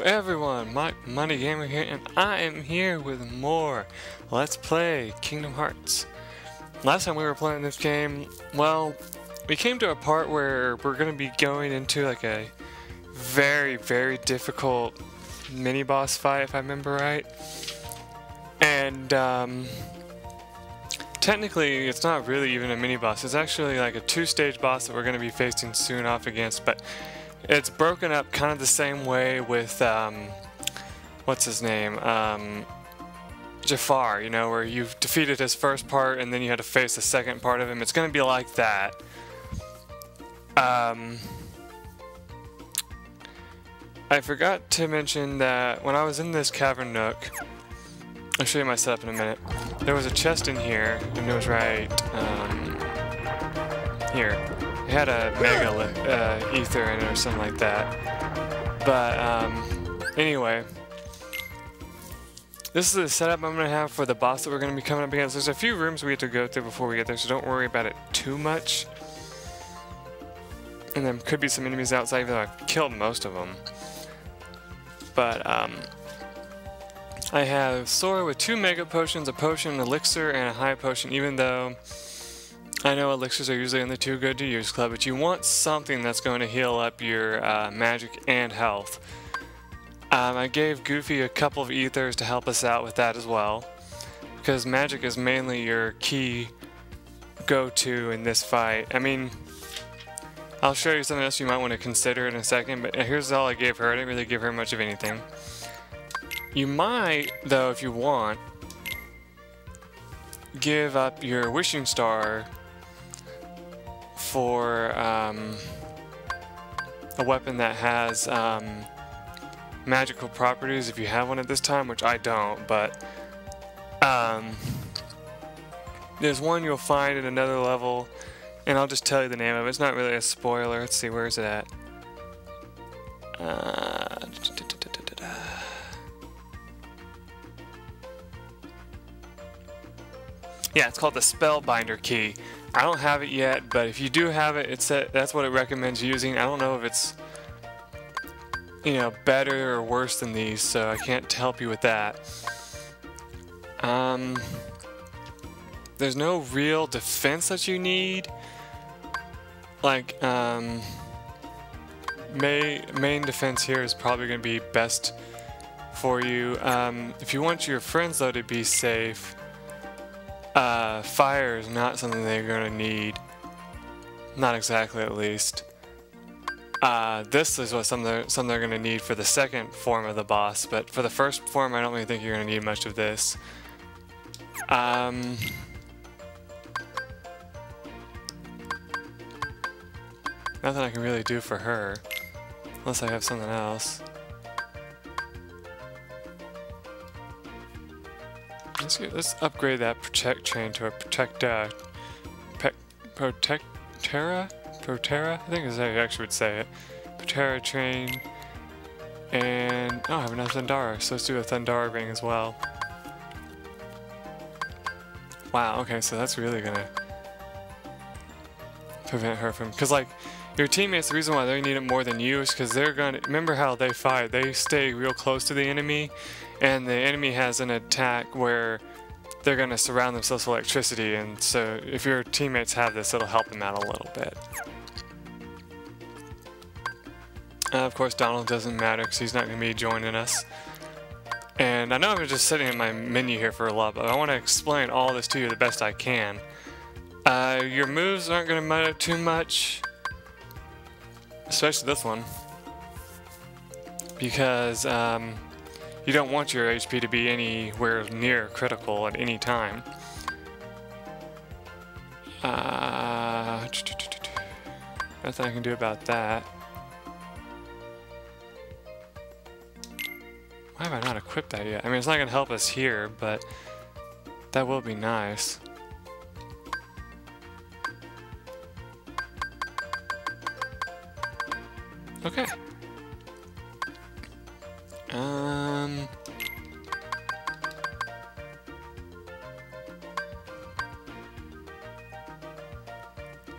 everyone, MikeMoneyGMR here, and I am here with more Let's Play Kingdom Hearts. Last time we were playing this game, well, we came to a part where we're going to be going into like a very, very difficult mini-boss fight, if I remember right. And technically, it's not really even a mini-boss. It's actually like a two-stage boss that we're going to be facing soon off against, but it's broken up kind of the same way with, what's his name, Jafar, you know, where you've defeated his first part and then you had to face the second part of him. It's going to be like that. I forgot to mention that when I was in this cavern nook, I'll show you my setup in a minute, there was a chest in here, and it was right, here. It had a mega ether in it or something like that. But anyway, this is the setup I'm going to have for the boss that we're going to be coming up against. There's a few rooms we have to go through before we get there, so don't worry about it too much. And there could be some enemies outside, even though I've killed most of them. But I have Sora with 2 mega potions, a potion, an elixir, and a high potion, even though I know elixirs are usually in the too good to use club, but you want something that's going to heal up your magic and health. I gave Goofy a couple of ethers to help us out with that as well, because magic is mainly your key go-to in this fight. I mean, I'll show you something else you might want to consider in a second, but here's all I gave her. I didn't really give her much of anything. You might, though, if you want, give up your wishing star for a weapon that has magical properties if you have one at this time, which I don't, but there's one you'll find in another level, and I'll just tell you the name of it. It's not really a spoiler. Let's see, where is it at? Yeah, it's called the Spellbinder Key. I don't have it yet, but if you do have it, that's what it recommends using. I don't know if it's, you know, better or worse than these, so I can't help you with that. There's no real defense that you need. Like, main defense here is probably going to be best for you. If you want your friends, though, to be safe, fire is not something they're going to need. Not exactly, at least. This is what something they're going to need for the second form of the boss, but for the first form, I don't really think you're going to need much of this. Nothing I can really do for her, unless I have something else. Let's upgrade that protect chain to a protectera? Protera? I think is how you actually would say it. Protera chain. And oh, I have another Thundara, so let's do a Thundara ring as well. Wow, okay, so that's really gonna prevent her from, because like your teammates, the reason why they need it more than you is because they're gonna, remember how they fight, they stay real close to the enemy, and the enemy has an attack where they're gonna surround themselves with electricity, and so if your teammates have this, it'll help them out a little bit. Of course, Donald doesn't matter because he's not gonna be joining us. And I know I'm just sitting in my menu here for a lot, but I want to explain all this to you the best I can. Your moves aren't going to matter too much, especially this one, because you don't want your HP to be anywhere near critical at any time. Nothing I can do about that. Why have I not equipped that yet? I mean, it's not going to help us here, but that will be nice. Okay.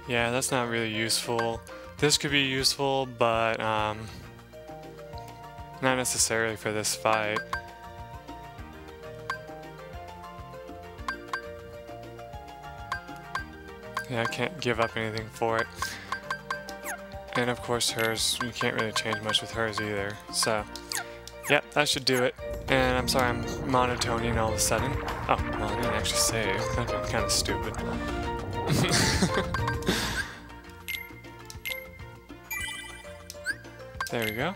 Yeah, that's not really useful. This could be useful, but Not necessarily for this fight. Yeah, I can't give up anything for it. And of course hers, you can't really change much with hers either. So, yep, that should do it. And I'm sorry I'm monotoning all of a sudden. Oh, well, I didn't actually save. That'd be kind of stupid. There we go.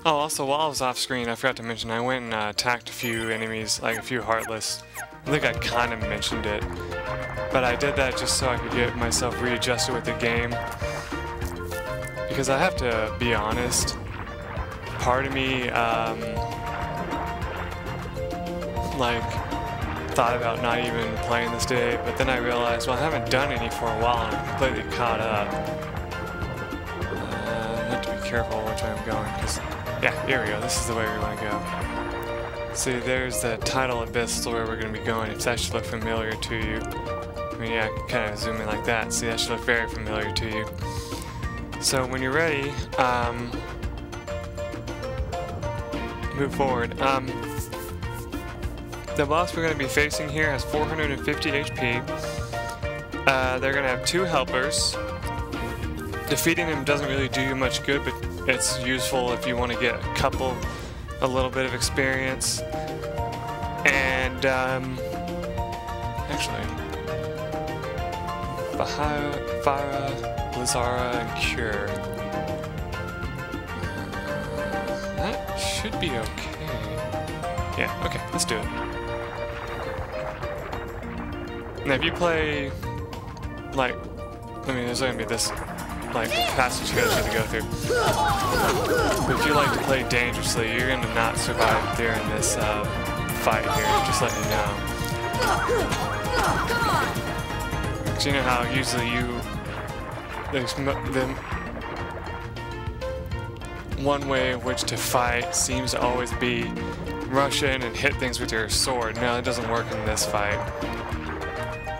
Oh, also, while I was off screen, I forgot to mention, I went and attacked a few enemies, like a few Heartless. I think I kind of mentioned it. But I did that just so I could get myself readjusted with the game. Because I have to be honest, part of me, like, thought about not even playing this today, but then I realized, well, I haven't done any for a while and I'm completely caught up. I have to be careful which way I'm going, because, yeah, here we go, this is the way we want to go. See, there's the tidal abyss where we're going to be going, if that should look familiar to you. I mean, yeah, I can kind of zoom in like that, see, that should look very familiar to you. So when you're ready, move forward. The boss we're going to be facing here has 450 HP. They're going to have 2 helpers. Defeating them doesn't really do you much good, but it's useful if you want to get a little bit of experience. And, actually, Farah, Blizzara, and Cure. That should be okay. Yeah, okay, let's do it. Now if you play, like, I mean there's gonna be this, like, passage you guys need to go through. But if you like to play dangerously, you're gonna not survive during this fight here, just letting you know. Because you know how usually the one way in which to fight seems to always be rush in and hit things with your sword. No, it doesn't work in this fight.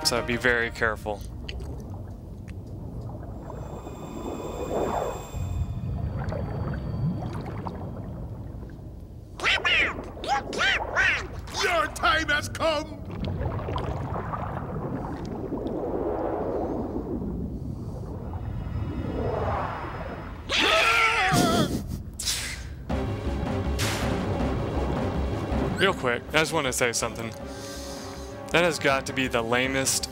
So be very careful. Your time has come! Real quick, I just want to say something. That has got to be the lamest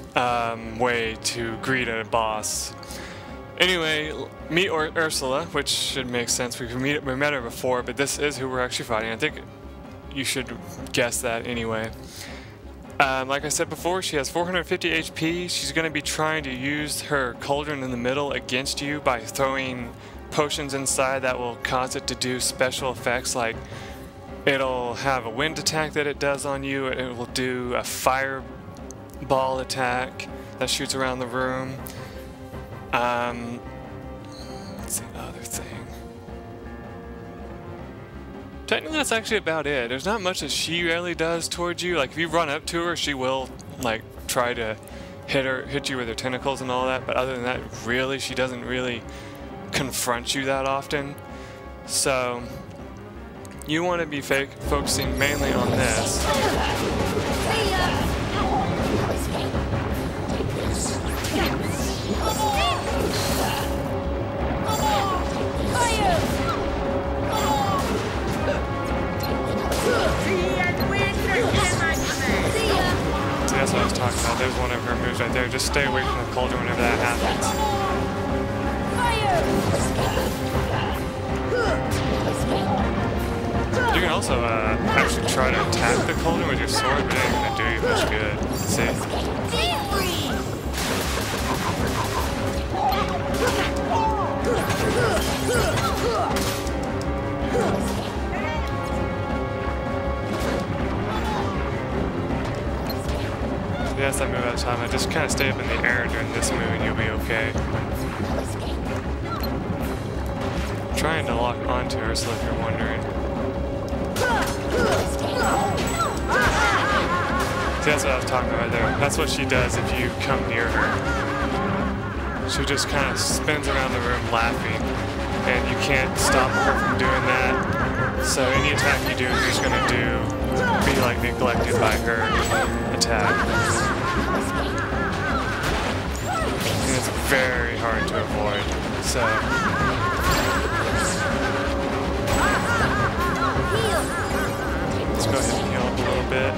way to greet a boss. Anyway, meet Ursula, which should make sense. We met her before, but this is who we're actually fighting. I think you should guess that anyway. Like I said before, she has 450 HP. She's going to be trying to use her cauldron in the middle against you by throwing potions inside that will cause it to do special effects, like it'll have a wind attack that it does on you. It will do a fireball attack that shoots around the room. Let's see the other thing. Technically, that's actually about it. There's not much that she really does towards you. Like, if you run up to her, she will, like, try to hit you with her tentacles and all that. But other than that, really, she doesn't really confront you that often. So you want to be focusing mainly on this. See, that's what I was talking about. There's one of her moves right there. Just stay away from the cauldron whenever that happens. You can also actually try to attack the cauldron with your sword, but it ain't gonna do you much good. See? That's that move at a time. I just kind of stay up in the air during this move and you'll be okay. I'm trying to lock onto her, so if you're wondering. See, that's what I was talking about right there. That's what she does if you come near her. She just kind of spins around the room laughing, and you can't stop her from doing that. So any attack you do is just gonna be like neglected by her attack. And it's very hard to avoid. So let's go ahead and heal up a little bit.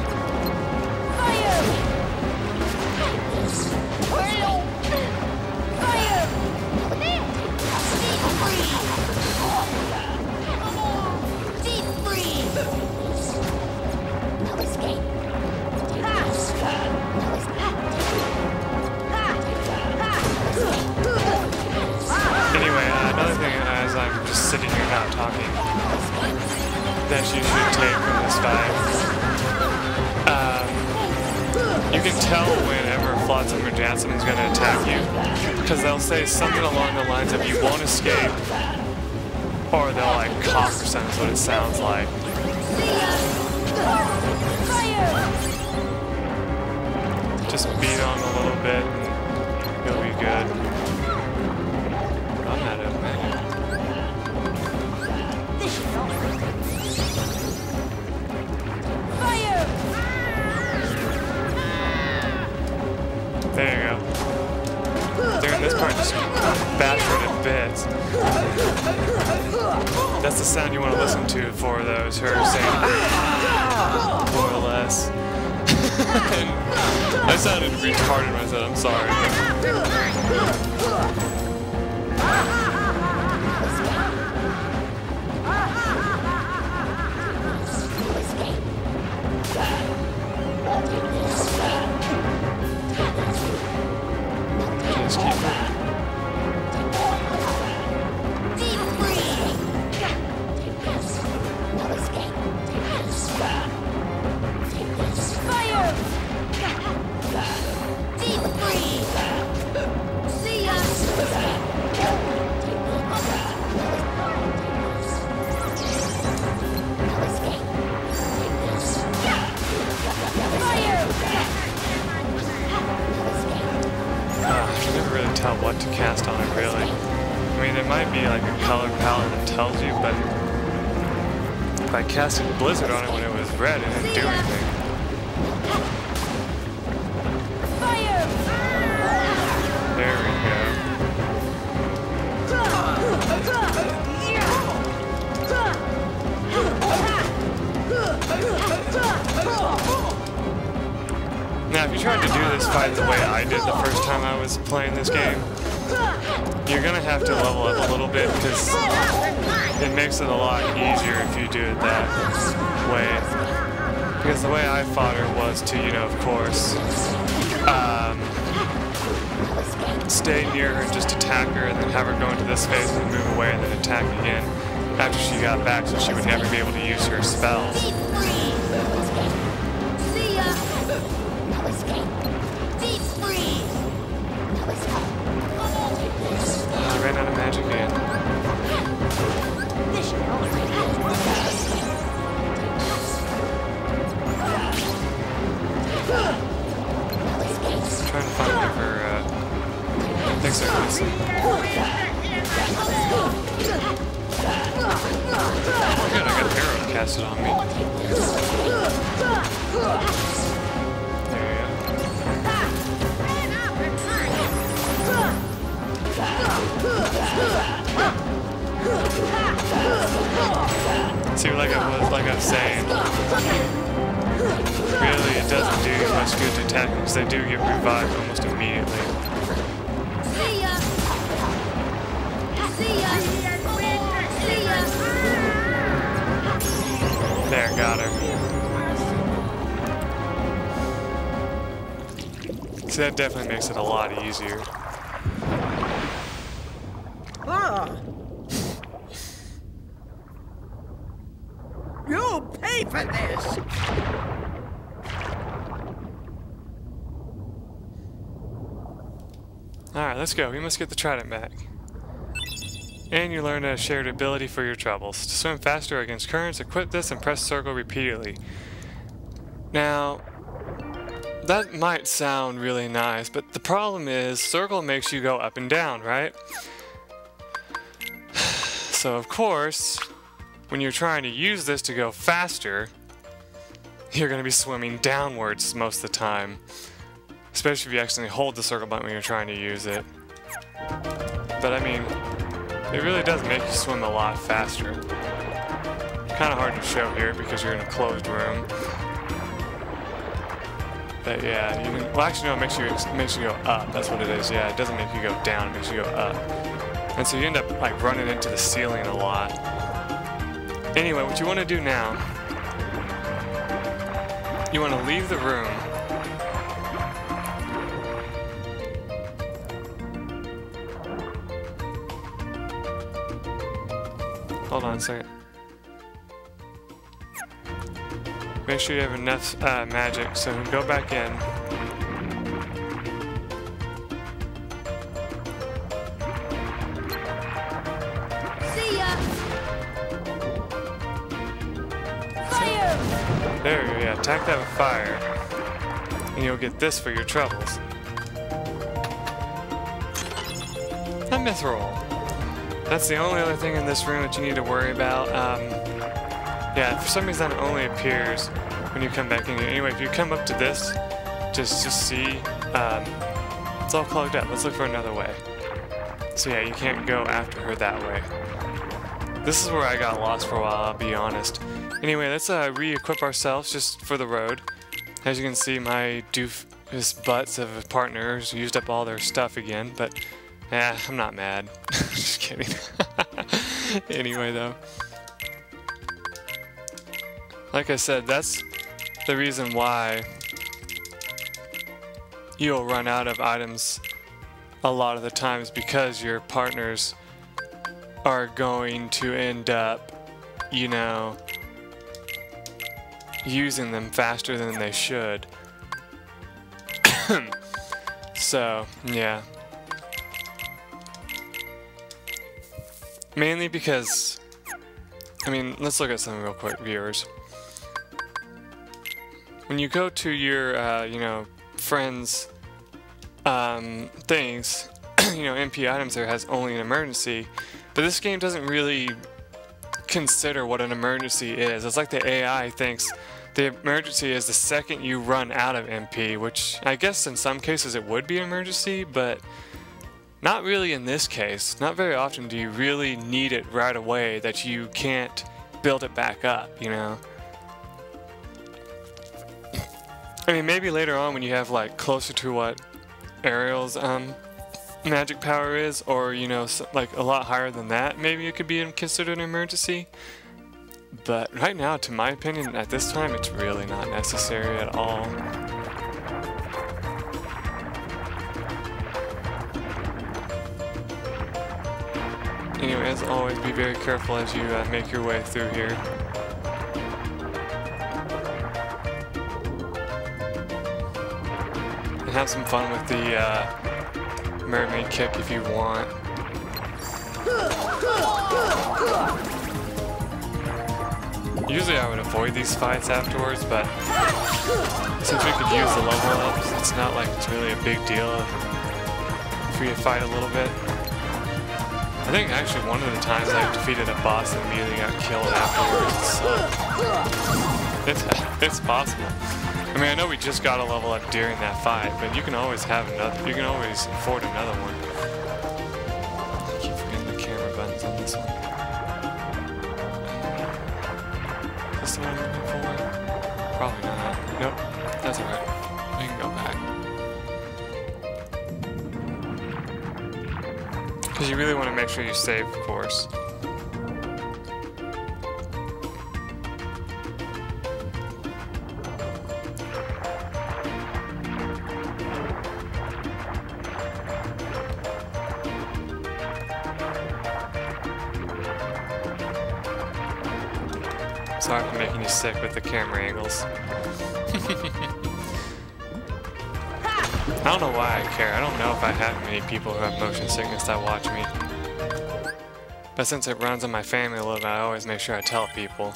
Anyway, another thing as I'm just sitting here not talking that you should take from this fight. You can tell whenever Flotsam or Jetsam is going to attack you, because they'll say something along the lines of "you won't escape," or they'll like cough or something. Is what it sounds like. Just beat on a little bit, and you'll be good. I'm not open. There you go. During this part, just bash her to bits. That's the sound you want to listen to for those who are saying, more or less. I sounded retarded when I said I'm sorry. Just keep moving. Tell what to cast on it, really. I mean, there might be like a color palette that tells you, but if I casted Blizzard on it when it was red, it didn't do anything. There we go. Now, if you tried to do this fight the way I did the first time I was playing this game, you're gonna have to level up a little bit because it makes it a lot easier if you do it that way. Because the way I fought her was to, you know, of course, stay near her and just attack her and then have her go into this phase and then move away and then attack again after she got back so she would never be able to use her spells. I ran out of magic again. I'm trying to find whatever things are missing. Oh good, I got an arrow casted on me. There you go. See, like I was saying, really it doesn't do you much good to attack them because they do get revived almost immediately. There, got her. See, that definitely makes it a lot easier. You'll pay for this! Alright, let's go. We must get the trident back. And you learn a shared ability for your troubles. To swim faster against currents, equip this and press circle repeatedly. Now, that might sound really nice, but the problem is circle makes you go up and down, right? So of course, when you're trying to use this to go faster, you're going to be swimming downwards most of the time. Especially if you accidentally hold the circle button when you're trying to use it. But I mean, it really does make you swim a lot faster. Kind of hard to show here because you're in a closed room. But yeah, you can, well actually no, it makes you go up, that's what it is. Yeah, it doesn't make you go down, it makes you go up. And so you end up like running into the ceiling a lot. Anyway, what you want to do now, you want to leave the room. Hold on a second. Make sure you have enough magic, so go back in. See ya! Fire! There you go, yeah, attack that with fire. And you'll get this for your troubles. A mithril. That's the only other thing in this room that you need to worry about. Yeah, for some reason it only appears when you come back in here. Anyway, if you come up to this, just see, it's all clogged up. Let's look for another way. So yeah, you can't go after her that way. This is where I got lost for a while, I'll be honest. Anyway, let's re-equip ourselves just for the road. As you can see, my doofus butts of partners used up all their stuff again, but I'm not mad. Just kidding. Anyway, though. Like I said, that's the reason why you'll run out of items a lot of the times, because your partners are going to end up, you know, using them faster than they should. So, yeah. Mainly because, I mean, let's look at something real quick, viewers. When you go to your, you know, friends' things, you know, MP items there has only an emergency, but this game doesn't really consider what an emergency is. It's like the AI thinks the emergency is the second you run out of MP, which I guess in some cases it would be an emergency, but not really in this case. Not very often do you really need it right away that you can't build it back up, you know? I mean, maybe later on when you have like closer to what Ariel's magic power is, or you know, like a lot higher than that, maybe it could be considered an emergency. But right now, to my opinion, at this time, it's really not necessary at all. Anyway, as always, be very careful as you make your way through here. And have some fun with the mermaid kick if you want. Usually I would avoid these fights afterwards, but since we could use the level ups, it's not like it's really a big deal if we fight a little bit. I think actually one of the times I defeated a boss and immediately got killed afterwards, so it's possible. I mean, I know we just got a level up during that fight, but you can always have another, you can always afford another one. I keep forgetting the camera buttons on this one. Is this the one I'm looking for? Probably not. Nope, that's alright. We can go back. Because you really want to make sure you save, of course. Sorry for making you sick with the camera angles. I don't know why I care. I don't know if I have many people who have motion sickness that watch me. But since it runs in my family a little bit, I always make sure I tell people.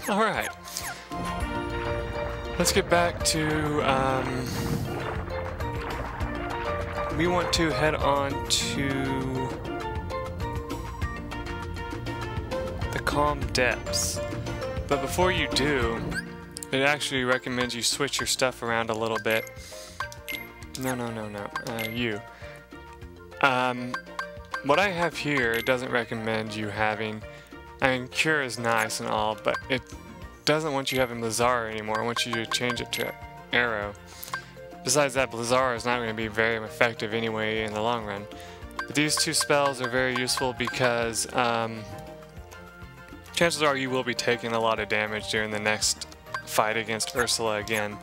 Alright. Let's get back to, we want to head on to the calm depths. But before you do, it actually recommends you switch your stuff around a little bit. No, you. What I have here, it doesn't recommend you having, I mean, Cure is nice and all, but it doesn't want you having Blazar anymore. I want you to change it to Arrow. Besides that, Blazar is not going to be very effective anyway in the long run. But these two spells are very useful because chances are you will be taking a lot of damage during the next fight against Ursula again.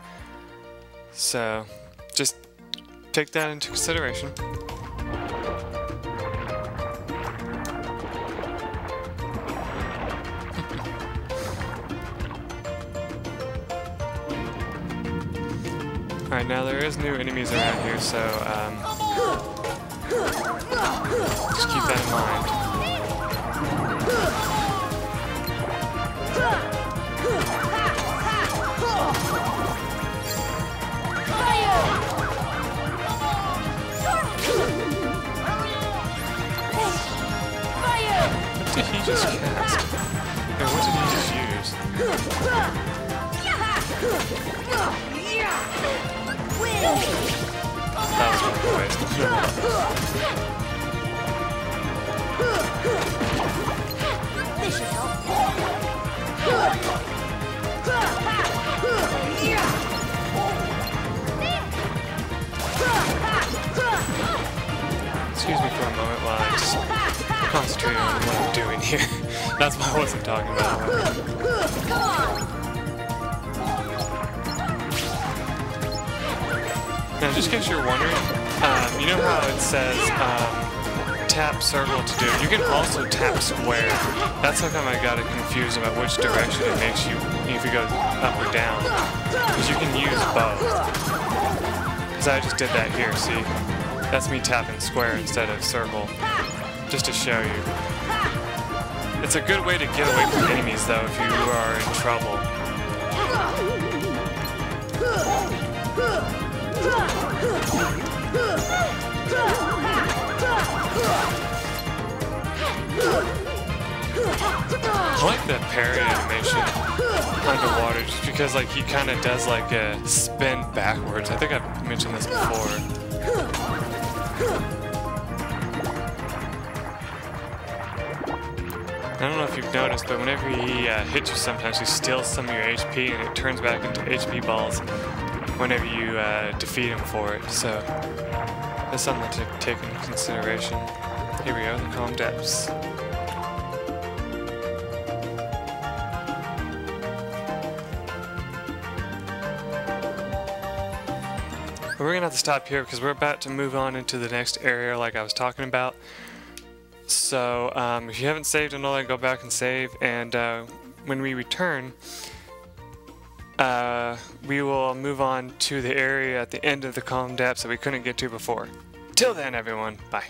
So, just take that into consideration. Alright, now there is new enemies around here, so just keep that in mind. What did he just cast? Or what did he just use? That was one of the ways. This should help. Excuse me for a moment while I just concentrate on what I'm doing here. That's why I wasn't talking about it. Now, just in case you're wondering, you know how it says tap circle to do it? You can also tap square. That's how come I got it confused about which direction it makes you, if you go up or down. Because you can use both. Because I just did that here, see? That's me tapping square instead of circle. Just to show you. It's a good way to get away from enemies, though, if you are in trouble. I like that parry animation underwater just because like he kind of does like a spin backwards. I think I've mentioned this before. I don't know if you've noticed, but whenever he hits you sometimes he steals some of your HP and it turns back into HP balls whenever you defeat him for it. So that's something to take into consideration. Here we go, the calm depths. We're gonna have to stop here because we're about to move on into the next area like I was talking about. So if you haven't saved and all that, go back and save, and when we return we will move on to the area at the end of the calm depths that we couldn't get to before. Till then, everyone, bye.